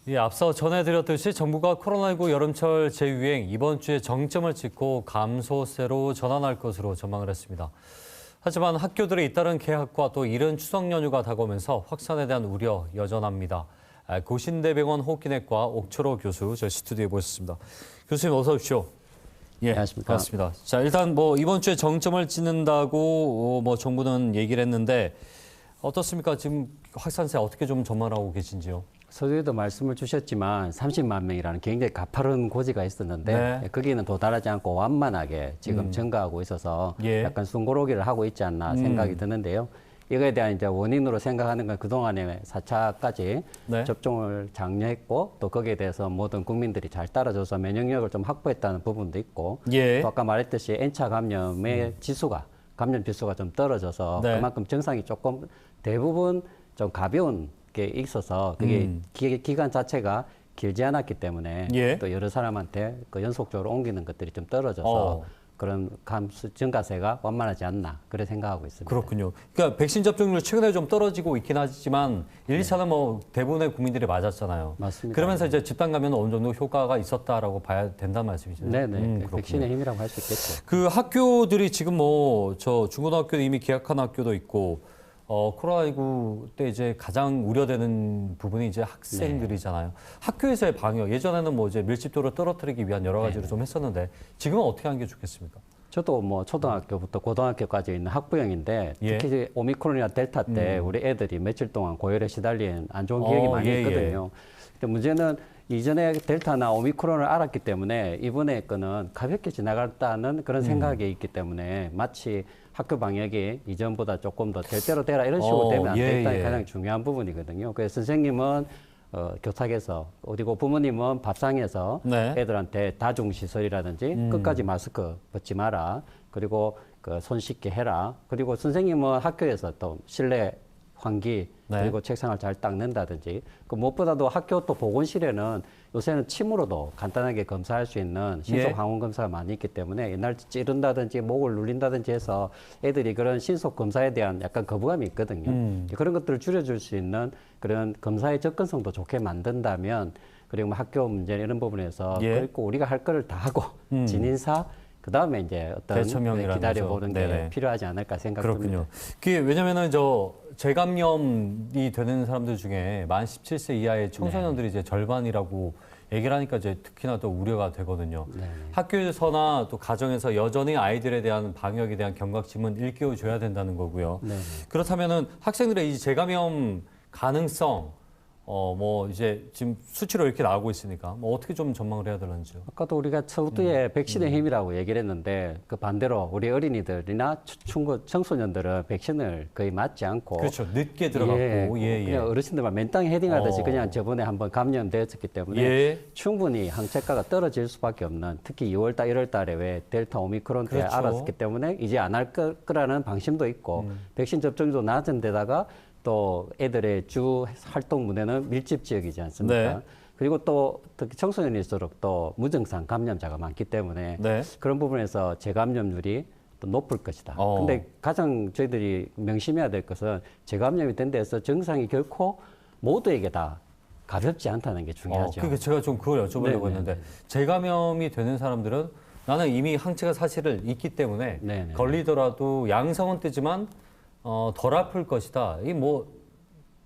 예, 앞서 전해드렸듯이 정부가 코로나19 여름철 재유행 이번 주에 정점을 찍고 감소세로 전환할 것으로 전망을 했습니다. 하지만 학교들의 잇따른 개학과 또 이른 추석 연휴가 다가오면서 확산에 대한 우려 여전합니다. 고신대병원 호흡기내과 옥철호 교수 저희 스튜디오에 모셨습니다. 교수님 어서 오십시오. 예, 안녕하십니까. 반갑습니다. 자, 일단 이번 주에 정점을 찍는다고 정부는 얘기를 했는데 어떻습니까? 지금 확산세 어떻게 좀 전망하고 계신지요? 서두에도 말씀을 주셨지만 30만 명이라는 굉장히 가파른 고지가 있었는데 네. 거기는 도달하지 않고 완만하게 지금 증가하고 있어서 예. 약간 숨고르기를 하고 있지 않나 생각이 드는데요. 이거에 대한 이제 원인으로 생각하는 건 그동안에 4차까지 네. 접종을 장려했고 또 거기에 대해서 모든 국민들이 잘 따라줘서 면역력을 좀 확보했다는 부분도 있고 예. 또 아까 말했듯이 N차 감염의 지수가 감염 지수가 좀 떨어져서 네. 그만큼 증상이 조금 대부분 좀 가벼운 게 있어서 그게 기간 자체가 길지 않았기 때문에 예. 또 여러 사람한테 그 연속적으로 옮기는 것들이 좀 떨어져서 어. 그런 증가세가 완만하지 않나 그렇게 생각하고 있습니다. 그렇군요. 그러니까 백신 접종률 최근에 좀 떨어지고 있긴 하지만 1, 2차는 대부분의 국민들이 맞았잖아요. 맞습니다. 그러면서 이제 집단 감염은 어느 정도 효과가 있었다라고 봐야 된다는 말씀이시죠? 네네. 그렇군요. 백신의 힘이라고 할 수 있겠죠. 그 학교들이 지금 저 중고등학교 이미 개학한 학교도 있고 코로나19 때 이제 가장 우려되는 부분이 이제 학생들이잖아요. 학교에서의 방역 예전에는 이제 밀집도를 떨어뜨리기 위한 여러 가지로 좀 했었는데 지금은 어떻게 하는 게 좋겠습니까? 저도 초등학교부터 고등학교까지 있는 학부형인데 예. 특히 오미크론이나 델타 때 우리 애들이 며칠 동안 고열에 시달린 안 좋은 기억이 많이 예, 있거든요. 근데 문제는 이전에 델타나 오미크론을 알았기 때문에 이번에 거는 가볍게 지나갔다는 그런 생각이 있기 때문에 마치 학교 방역이 이전보다 조금 더 될 대로 되라 이런 식으로 되면 안 되겠다는 게 가장 중요한 부분이거든요. 그래서 선생님은 교탁에서 그리고 부모님은 밥상에서 네. 애들한테 다중시설이라든지 끝까지 마스크 벗지 마라. 그리고 손 씻게 해라. 그리고 선생님은 학교에서 또 실내 환기 네. 그리고 책상을 잘 닦는다든지 무엇보다도 학교 또 보건실에는 요새는 침으로도 간단하게 검사할 수 있는 신속 항원 검사가 많이 있기 때문에 옛날 찌른다든지 목을 눌린다든지 해서 애들이 그런 신속 검사에 대한 약간 거부감이 있거든요. 그런 것들을 줄여줄 수 있는 그런 검사의 접근성도 좋게 만든다면 그리고 학교 문제 이런 부분에서 그리고 우리가 할 거를 다 하고 진인사 그다음에 이제 어떤 기다려보는 게 필요하지 않을까 생각합니다. 그렇군요. 그게 왜냐면은 재감염이 되는 사람들 중에 만 17세 이하의 청소년들이 이제 절반이라고 얘기를 하니까 이제 특히나 더 우려가 되거든요. 학교에서나 또 가정에서 여전히 아이들에 대한 방역에 대한 경각심은 일깨워줘야 된다는 거고요. 그렇다면은 학생들의 이 재감염 가능성 이제 지금 수치로 이렇게 나오고 있으니까 어떻게 좀 전망을 해야 되는지요? 아까도 우리가 서두에 백신의 힘이라고 얘기를 했는데 그 반대로 우리 어린이들이나 청소년들은 백신을 거의 맞지 않고 그렇죠. 늦게 들어갔고 그냥 어르신들만 맨땅에 헤딩하듯이 그냥 저번에 한번 감염되었기 때문에 충분히 항체가가 떨어질 수밖에 없는 특히 2월 달, 1월 달에 왜 델타 오미크론 때 알았기 때문에 이제 안 할 거라는 방심도 있고 백신 접종도 낮은 데다가 또 애들의 주 활동 무대는 밀집 지역이지 않습니까? 그리고 또 특히 청소년일수록 또 무증상 감염자가 많기 때문에 그런 부분에서 재감염률이 또 높을 것이다. 근데 가장 저희들이 명심해야 될 것은 재감염이 된 데서 증상이 결코 모두에게 다 가볍지 않다는 게 중요하죠. 그러니까 제가 좀 그걸 여쭤보려고 했는데 재감염이 되는 사람들은 나는 이미 항체가 사실은 있기 때문에 걸리더라도 양성은 뜨지만 덜 아플 것이다. 이게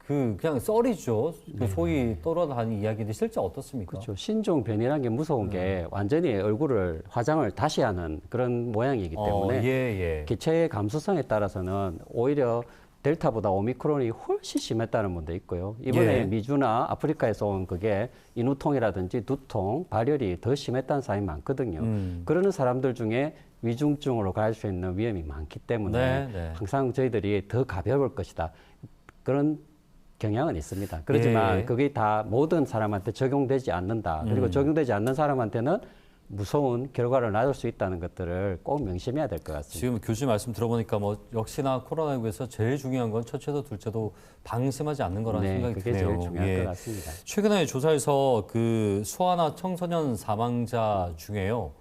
그냥 썰이죠. 소위 떠돌아다니는 이야기인데 실제 어떻습니까? 그렇죠. 신종 변이라는 게 무서운 게 완전히 얼굴을 화장을 다시 하는 그런 모양이기 때문에 기체의 감수성에 따라서는 오히려 델타보다 오미크론이 훨씬 심했다는 분도 있고요. 이번에 미주나 아프리카에서 온 그게 인후통이라든지 두통, 발열이 더 심했다는 사람이 많거든요. 그러는 사람들 중에 위중증으로 갈 수 있는 위험이 많기 때문에 항상 저희들이 더 가벼울 것이다. 그런 경향은 있습니다. 그렇지만 그게 다 모든 사람한테 적용되지 않는다. 그리고 적용되지 않는 사람한테는 무서운 결과를 낳을 수 있다는 것들을 꼭 명심해야 될 것 같습니다. 지금 교수님 말씀 들어보니까 역시나 코로나19에서 제일 중요한 건 첫째도 둘째도 방심하지 않는 거라는 생각이 그게 드네요. 제일 중요한 것 같습니다. 최근에 조사에서 그 소아나 청소년 사망자 중에요.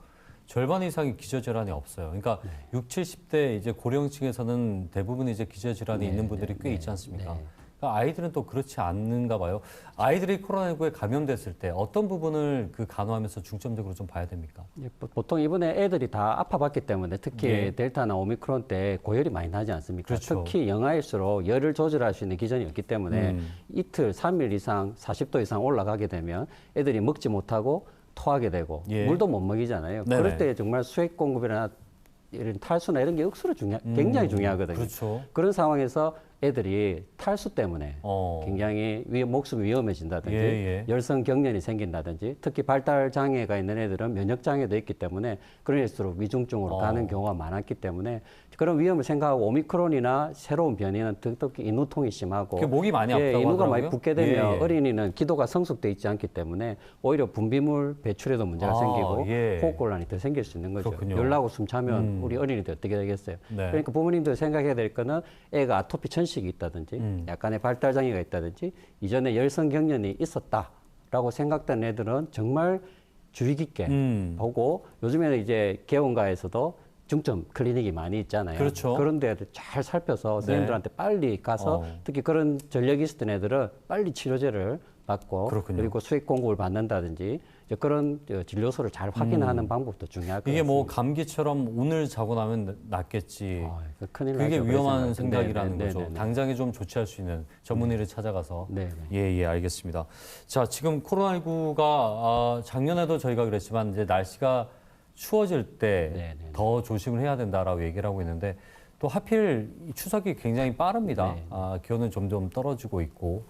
절반 이상이 기저질환이 없어요. 그러니까 60, 70대 이제 고령층에서는 대부분 이제 기저질환이 있는 분들이 꽤 있지 않습니까? 아이들은 또 그렇지 않는가 봐요. 아이들이 코로나19에 감염됐을 때 어떤 부분을 그 간호하면서 중점적으로 좀 봐야 됩니까? 예, 보통 이번에 애들이 다 아파봤기 때문에 특히 예. 델타나 오미크론 때 고열이 많이 나지 않습니까? 그렇죠. 특히 영하일수록 열을 조절할 수 있는 기전이 없기 때문에 이틀, 3일 이상 40도 이상 올라가게 되면 애들이 먹지 못하고 토하게 되고 예. 물도 못 먹이잖아요. 네네. 그럴 때 정말 수액 공급이나 이런 탈수나 이런 게 억수로 굉장히 중요하거든요. 그렇죠. 그런 상황에서 애들이 탈수 때문에 굉장히 목숨이 위험해진다든지 예. 열성 경련이 생긴다든지 특히 발달 장애가 있는 애들은 면역 장애도 있기 때문에 그럴수록 위중증으로 가는 경우가 많았기 때문에 그런 위험을 생각하고 오미크론이나 새로운 변이는 특히 인후통이 심하고 목이 많이 아프다고 인후가 하더라고요. 많이 붓게 되면 어린이는 기도가 성숙돼 있지 않기 때문에 오히려 분비물 배출에도 문제가 생기고 호흡곤란이 더 생길 수 있는 거죠. 그렇군요. 열나고 숨차면 우리 어린이들 어떻게 되겠어요? 네. 그러니까 부모님들 생각해야 될 거는 애가 아토피 천식이 있다든지 약간의 발달 장애가 있다든지 이전에 열성 경련이 있었다라고 생각된 애들은 정말 주의 깊게 보고 요즘에는 이제 개원가에서도 중점 클리닉이 많이 있잖아요. 그렇죠. 그런 데를 잘 살펴서 선생님들한테 빨리 가서 특히 그런 전력이 있었던 애들은 빨리 치료제를 받고 그렇군요. 그리고 수액 공급을 받는다든지 이제 그런 진료소를 잘 확인하는 방법도 중요할 것 이게 같습니다. 뭐 감기처럼 오늘 자고 나면 낫겠지. 큰일 그게 나죠. 위험한 생각이라는 네, 거죠. 네, 네. 당장에 좀 조치할 수 있는 전문의를 찾아가서. 네, 예, 알겠습니다. 자, 지금 코로나19가 작년에도 저희가 그랬지만 이제 날씨가 추워질 때 더 조심을 해야 된다라고 얘기를 하고 있는데 또 하필 추석이 굉장히 빠릅니다. 기온은 점점 떨어지고 있고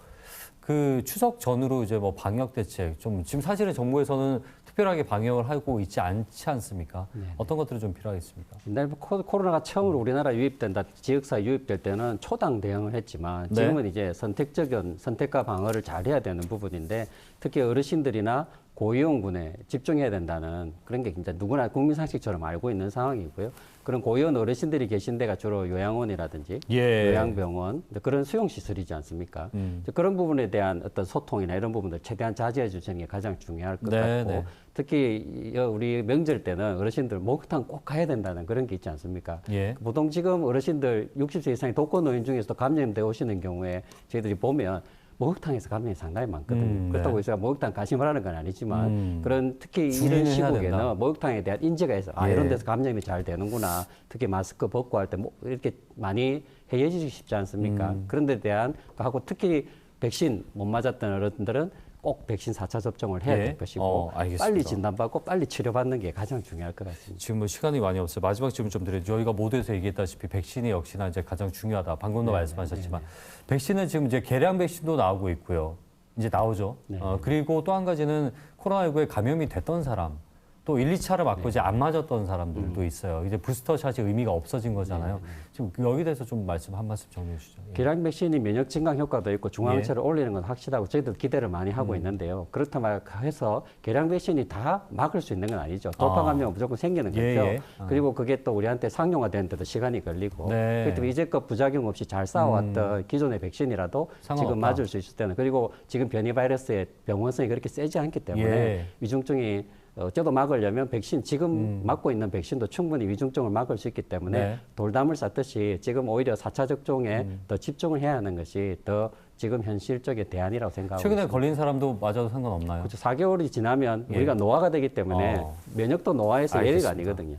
그 추석 전으로 이제 뭐 방역 대책 좀 지금 사실은 정부에서는 특별하게 방역을 하고 있지 않지 않습니까? 어떤 것들이 좀 필요하겠습니까? 옛날 코로나가 처음으로 우리나라 유입된다, 지역사회 유입될 때는 초당 대응을 했지만 지금은 이제 선택적인 선택과 방어를 잘 해야 되는 부분인데 특히 어르신들이나 고위험군에 집중해야 된다는 그런 게 진짜 누구나 국민상식처럼 알고 있는 상황이고요. 그런 고위험 어르신들이 계신 데가 주로 요양원이라든지 요양병원 그런 수용시설이지 않습니까? 그런 부분에 대한 어떤 소통이나 이런 부분들 최대한 자제해 주시는 게 가장 중요할 것 같고 특히 우리 명절 때는 어르신들 목욕탕 꼭 가야 된다는 그런 게 있지 않습니까? 보통 지금 어르신들 60세 이상의 독거노인 중에서도 감염되어 오시는 경우에 저희들이 보면 목욕탕에서 감염이 상당히 많거든요. 그렇다고 해서 목욕탕 가심하라는 건 아니지만 그런 특히 이런 시국에는 목욕탕에 대한 인지가 있어. 이런 데서 감염이 잘 되는구나. 특히 마스크 벗고 할 때 이렇게 많이 해해지기 쉽지 않습니까? 그런 데 대한 하고 특히 백신 못 맞았던 어른들은 꼭 백신 4차 접종을 해야 될 것이고 빨리 진단받고 빨리 치료받는 게 가장 중요할 것 같습니다. 지금 뭐 시간이 많이 없어요. 마지막 질문 좀 드려요. 저희가 모두에서 얘기했다시피 백신이 역시나 이제 가장 중요하다. 방금도 말씀하셨지만 백신은 지금 이제 계량 백신도 나오고 있고요. 이제 나오죠. 그리고 또 한 가지는 코로나19에 감염이 됐던 사람 또 1, 2차를 맞고 이제 안 맞았던 사람들도 있어요. 이제 부스터샷이 의미가 없어진 거잖아요. 지금 여기 대해서 좀 한 말씀 정리해 주시죠. 계량 백신이 면역 증강 효과도 있고 중앙체를 올리는 건 확실하고 저희도 기대를 많이 하고 있는데요. 그렇다고 해서 계량 백신이 다 막을 수 있는 건 아니죠. 돌파 감염은 무조건 생기는 거죠. 그리고 그게 또 우리한테 상용화되는데도 시간이 걸리고 그렇기 때문에 이제껏 부작용 없이 잘 싸워왔던 기존의 백신이라도 지금 맞을 수 있을 때는 그리고 지금 변이 바이러스의 병원성이 그렇게 세지 않기 때문에 위중증이 어쩌도 막으려면 백신 지금 맞고 있는 백신도 충분히 위중증을 막을 수 있기 때문에 돌담을 쌓듯이 지금 오히려 4차 접종에 더 집중을 해야 하는 것이 더 지금 현실적인 대안이라고 생각하고 최근에 있습니다. 걸린 사람도 맞아도 상관없나요? 그렇죠. 4개월이 지나면 우리가 노화가 되기 때문에 면역도 노화해서 예외가 아니거든요.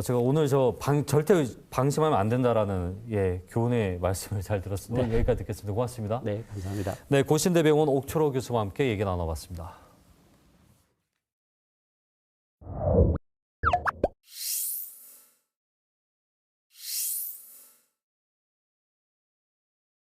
제가 오늘 절대 방심하면 안 된다라는 교훈의 말씀을 잘 들었습니다. 여기까지 듣겠습니다. 고맙습니다. 네, 감사합니다. 네, 고신대병원 옥철호 교수와 함께 얘기 나눠봤습니다.